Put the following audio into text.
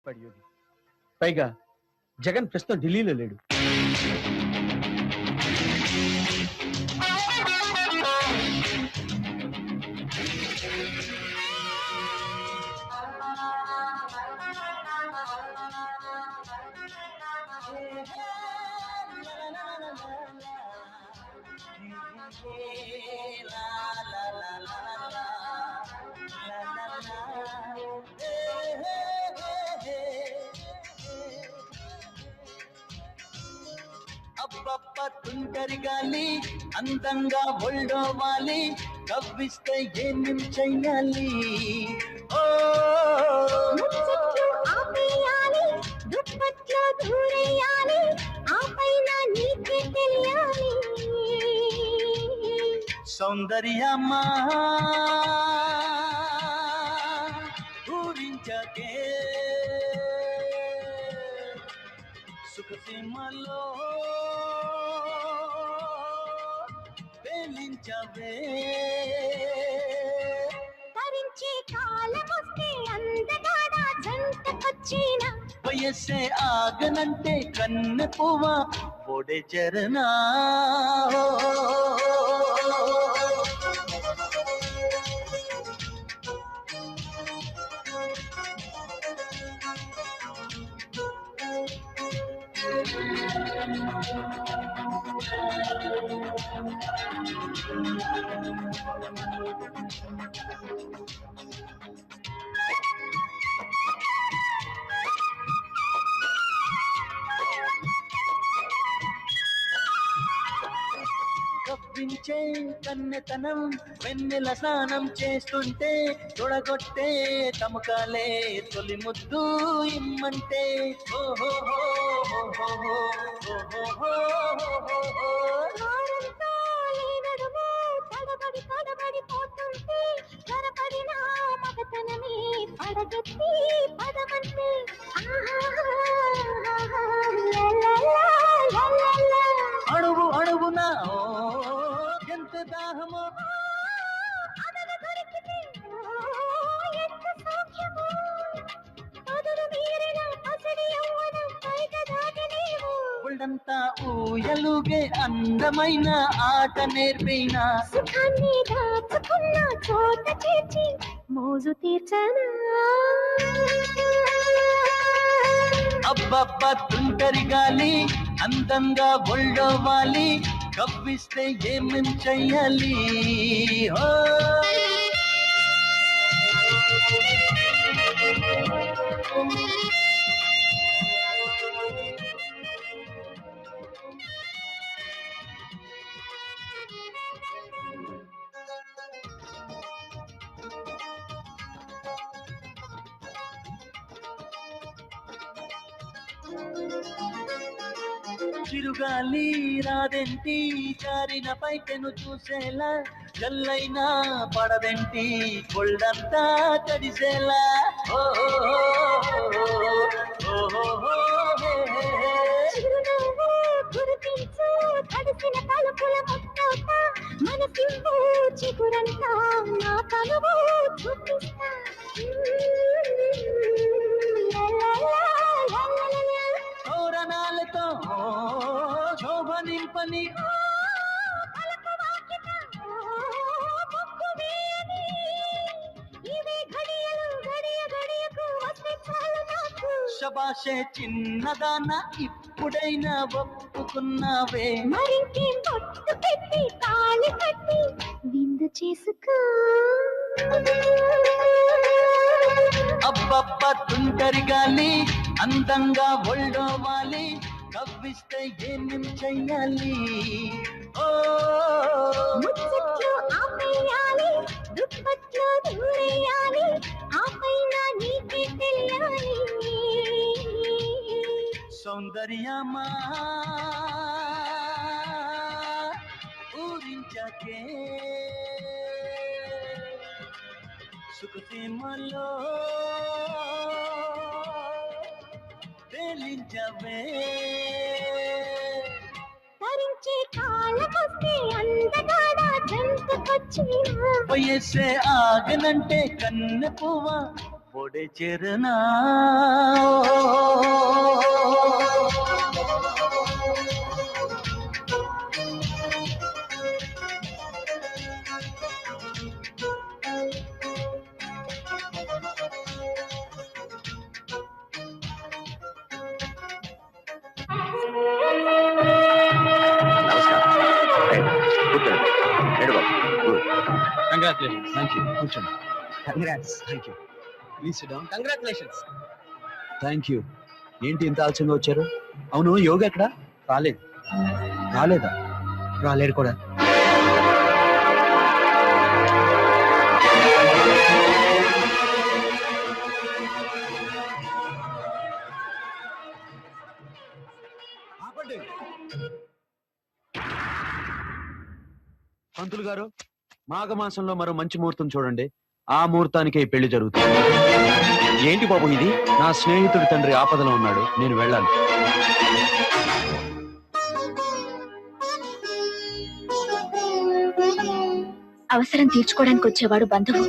యోగి. పైగా జగన్ ప్రస్తుతం ఢిల్లీలో లేడు. అబ్బబ్బ తుంటరి గాలి అందంగా ఒళ్ళోవాలి కవ్విస్తే ఏమేం చెయ్యాలి ఓ ఆపేయాలి దుప్పట్లో దూరేయాలి ఆ పైన నీకే తెలియాలి సౌందర్యమా ఊరించకే సుఖసీమలో పేలించవే తరించే కాలం వస్తే అందగాడ జంటకొచ్చిన వయస్సే ఆగనంటే కన్నె పువ్వ పొడే చరణా కవ్వించే కన్నెతనం వెన్నెల స్నానం చేస్తుంటే తొడగొట్టే తమకాలే తొలి ముద్దు ఇమ్మంటే వారంతో లేనడుము తడబడి తడబడి పోతుంటే త్వరపడిన మగతనమే పడగెత్తి పదమంటే అడుగు అడుగునా ఎంత దాహమో అదన దొరికితే ఎంత సౌఖ్యమో అదను మీరిన పసిడి యవ్వనం పైక దాటలేవు ఒళ్ళంతా ఊయలుగే అందమైన ఆట నేర్పినా సుఖాన్ని దాచుకున్న చోట చేర్చి మోజు తీర్చనా అబ్బబ్బ తుంటరి గాలి అందంగా ఒళ్ళోవాలి కవ్విస్తే ఏమేం చెయ్యాలి ఓ చిరుగాలి రాదెంటి జారిన పైకెను చూసేలా జల్లైనా పడదెంటి కొళ్ళంతా తడిసేలా చిరునవ్వు గుర్తించు తడిసిన తలుపుల ముత్తోట మనసింపు చిగురంతా నా కనువు చూపిస్తా తోరణాలతో శోభ నింపని శబాషే చిన్నదాన ఇప్పుడైనా ఒప్పుకున్నావే మరింకేం బొట్టు పెట్టి తాళి కట్టి విందు చేసుకో అబ్బబ్బ తుంటరి గాలి అందంగా ఒళ్ళోవాలి కవ్విస్తే ఏమేం చెయ్యాలి ఓ ముచ్చట్లు ఆపేయాలి దుప్పట్లో దూరేయాలి ఆ పైన నీకే తెలియాలి సౌందర్యమా ఊరించకే సుఖసీమలో తేలించవే తరించే కాలకొస్తే అందగాడ జంటకొచ్చిన వయస్సే ఆగనంటే కన్నె పువ్వ పొడే జోడే చేరనా కంగ్రాచులేషన్స్. థ్యాంక్ యూ కూర్చోండి. Congrats. Thank you. Please SIT down. Congratulations. Thank you. ఏంటి ఇంత ఆలస్యంగా వచ్చారు? అవును, యోగ ఎక్కడ? రాలేదు. రాలేదా? రాలేడు కూడా. పంతులు గారు, మాఘమాసంలో మరో మంచి ముహూర్తం చూడండి. ఆ ముహూర్తానికే ఈ పెళ్లి జరుగుతుంది. ఏంటి బాబు ఇది? నా స్నేహితుడి తండ్రి ఆపదలో ఉన్నాడు, నేను వెళ్ళాలి. అవసరం తీర్చుకోవడానికి వచ్చేవాడు బంధువు,